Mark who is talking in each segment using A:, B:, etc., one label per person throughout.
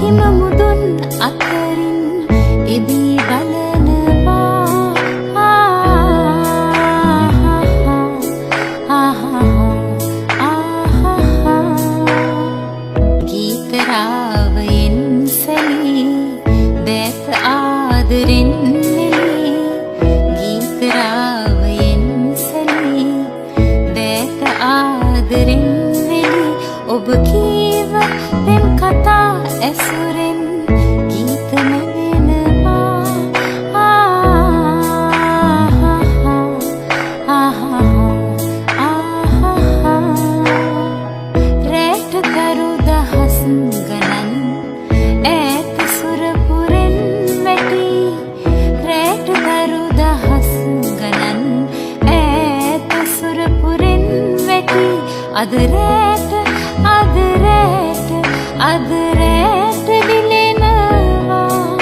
A: හිම මුදුන් අතරින් එබී බලනවා ගීත රාවයෙන් සැලී දැස ආදරෙන් නෙලී ගීත රාවයෙන් සැලී දැස ආදරෙන් නෙලී ඔබ කීව පෙම් කතා ඇසුරෙන් ගීත නැවෙනවා රැට කරු දහස් ගණන් ඈත සුරපුරෙන් වැටි රැට කරු දහස් ගණන් ඈත සුරපුරෙන් වැටි අද රැට දිලෙනවා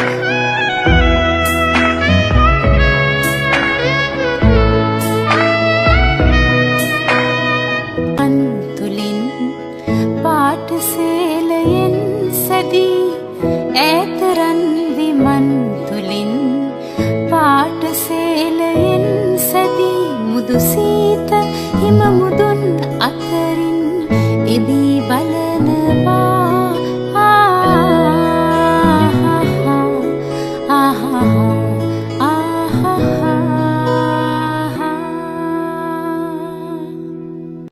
A: අන්තුලින් පාටසේලයෙන් සැදී ඈතරන් විමන් තුලින් පාටසේලයෙන් සැදී මුදු සීත හිම මුදුන් අතරින් එබී